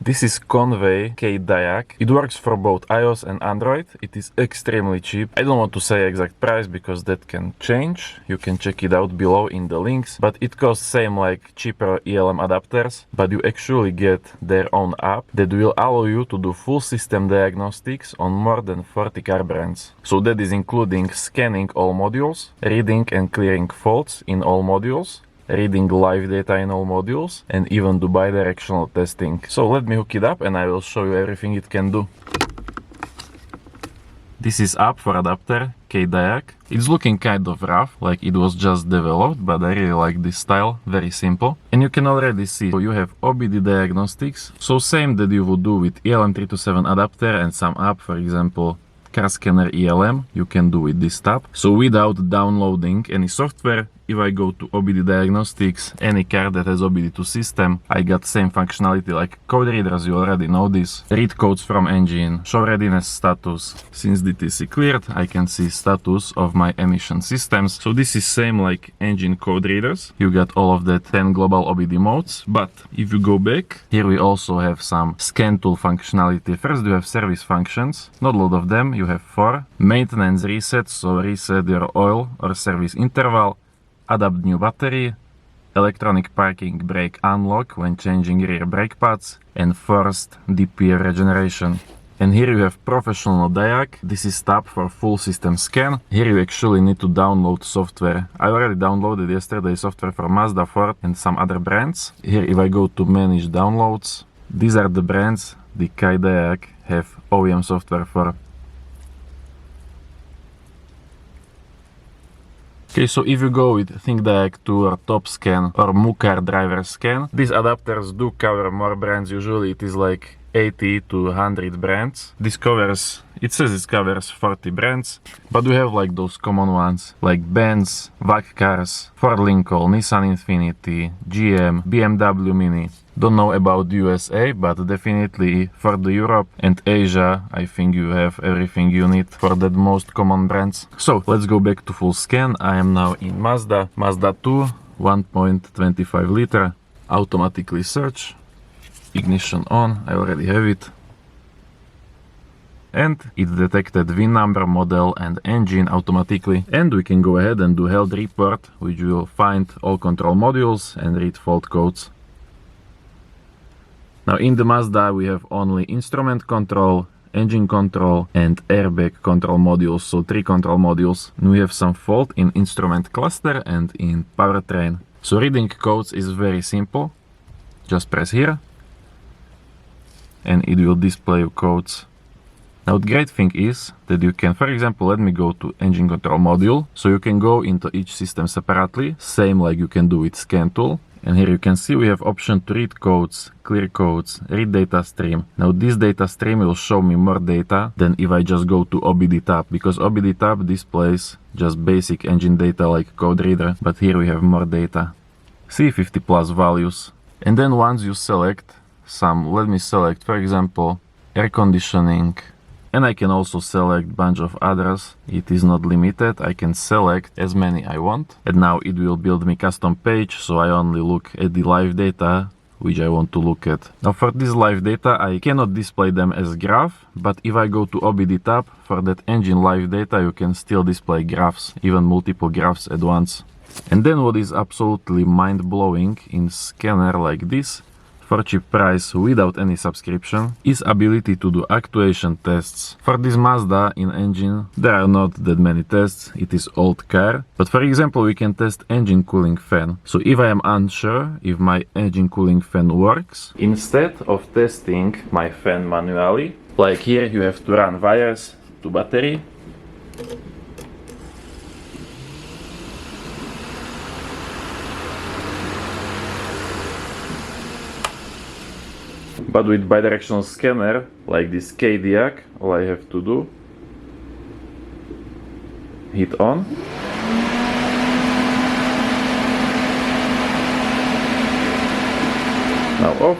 This is Convey KDIAG. It works for both iOS and Android. It is extremely cheap. I don't want to say exact price because that can change. You can check it out below in the links. But it costs same like cheaper ELM adapters, but you actually get their own app that will allow you to do full system diagnostics on more than 40 car brands. So that is including scanning all modules, reading and clearing faults in all modules, reading live data in all modules, and even do bi-directional testing. So let me hook it up and I will show you everything it can do. This is app for adapter, KDIAG. It's looking kind of rough, like it was just developed, but I really like this style, very simple. And you can already see you have OBD diagnostics, so same that you would do with ELM327 adapter and some app, for example, Car Scanner ELM, you can do with this tab. So without downloading any software, if I go to OBD diagnostics, any car that has OBD2 system, I got same functionality like code readers, you already know this. Read codes from engine, show readiness status. Since DTC cleared, I can see status of my emission systems. So this is same like engine code readers. You got all of the 10 global OBD modes, but if you go back, here we also have some scan tool functionality. First you have service functions, not a lot of them, you have 4. Maintenance reset, so reset your oil or service interval. Adapt new battery, electronic parking brake unlock when changing rear brake pads, and forced DPF regeneration. And here you have professional diag. This is tab for full system scan. Here you actually need to download software. I already downloaded yesterday software for Mazda, Ford and some other brands. Here if I go to manage downloads, these are the brands the KDIAG have OEM software for. Okay, so if you go with ThinkDiag 2 or TopScan or Mucar Driver Scan, these adapters do cover more brands. Usually it is like 80 to 100 brands. This covers, it says it covers 40 brands, but we have like those common ones like Benz, VAG Cars, Ford Lincoln, Nissan Infiniti, GM, BMW Mini. Don't know about USA, but definitely for the Europe and Asia, I think you have everything you need for that most common brands. So let's go back to full scan. I am now in Mazda 2, 1.25 liter, automatically search, ignition on, I already have it. And it detected VIN number, model and engine automatically. And we can go ahead and do health report, which will find all control modules and read fault codes. Now in the Mazda we have only instrument control, engine control and airbag control modules, so 3 control modules. And we have some fault in instrument cluster and in powertrain. So reading codes is very simple. Just press here and it will display you codes. Now the great thing is that you can, for example, let me go to engine control module. So you can go into each system separately, same like you can do with scan tool. And here you can see we have option to read codes, clear codes, read data stream. Now this data stream will show me more data than if I just go to OBD tab, because OBD tab displays just basic engine data like code reader, but here we have more data. C50 plus values. And then once you select some, let me select for example air conditioning, and I can also select bunch of others. It is not limited, I can select as many I want. And now it will build me custom page, so I only look at the live data which I want to look at. Now for this live data I cannot display them as graph, but if I go to OBD tab, for that engine live data you can still display graphs, even multiple graphs at once. And then what is absolutely mind-blowing in scanner like this, for cheap price without any subscription, is ability to do actuation tests. For this Mazda in engine there are not that many tests, it is old car, but for example we can test engine cooling fan. So if I am unsure if my engine cooling fan works, instead of testing my fan manually, like here you have to run wires to battery. But with bidirectional scanner, like this KDIAG, all I have to do, hit on. Now off.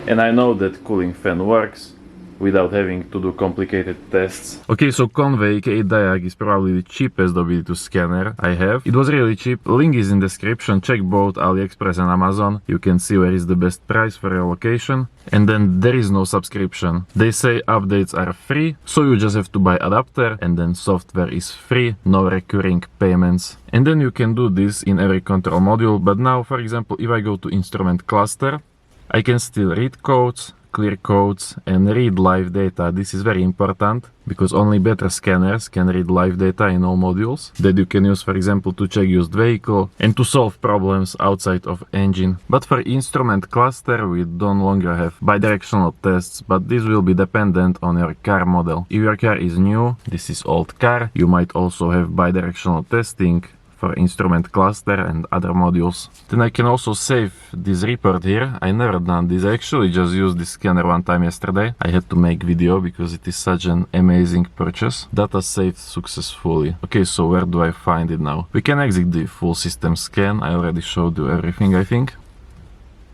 And I know that cooling fan works. without having to do complicated tests. Okay, so Convey KDIAG is probably the cheapest WD2 scanner I have. It was really cheap. Link is in description. Check both AliExpress and Amazon. You can see where is the best price for your location. And then there is no subscription. They say updates are free, so you just have to buy adapter, and then software is free, no recurring payments. And then you can do this in every control module. But now, for example, if I go to instrument cluster, I can still read codes, clear codes, and read live data. This is very important because only better scanners can read live data in all modules that you can use, for example, to check used vehicle and to solve problems outside of engine. But for instrument cluster, we no longer have bidirectional tests, but this will be dependent on your car model. If your car is new, this is old car, you might also have bidirectional testing for instrument cluster and other modules. Then I can also save this report here. I never done this. I actually just used this scanner one time yesterday. I had to make video because it is such an amazing purchase. Data saved successfully. Okay, so where do I find it now? We can exit the full system scan. I already showed you everything, I think.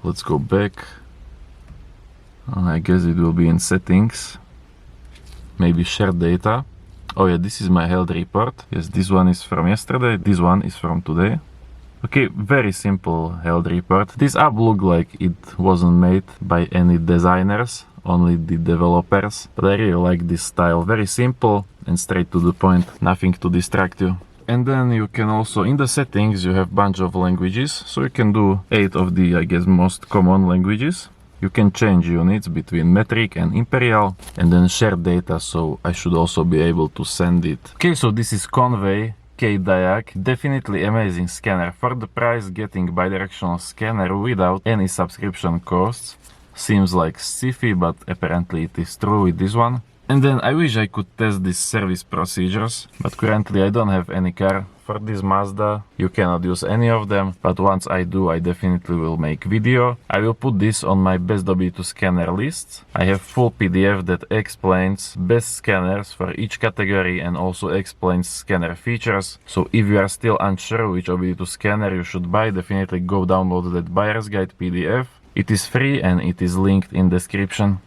Let's go back. I guess it will be in settings. Maybe share data. Oh yeah, this is my health report. Yes, this one is from yesterday, this one is from today. Okay, very simple health report. This app looked like it wasn't made by any designers, only the developers. But I really like this style. Very simple and straight to the point, nothing to distract you. And then you can also, in the settings, you have bunch of languages. So you can do 8 of the, I guess, most common languages. You can change units between metric and imperial, and then share data, so I should also be able to send it. Okay, so this is Convey KDIAG. Definitely amazing scanner. For the price, getting bidirectional scanner without any subscription costs seems like sci-fi, but apparently it is true with this one. And then I wish I could test these service procedures, but currently I don't have any car. For this Mazda, you cannot use any of them, but once I do, I definitely will make video. I will put this on my best WD2 scanner list. I have full PDF that explains best scanners for each category and also explains scanner features. So if you are still unsure which WD2 scanner you should buy, definitely go download that buyer's guide PDF. It is free and it is linked in description.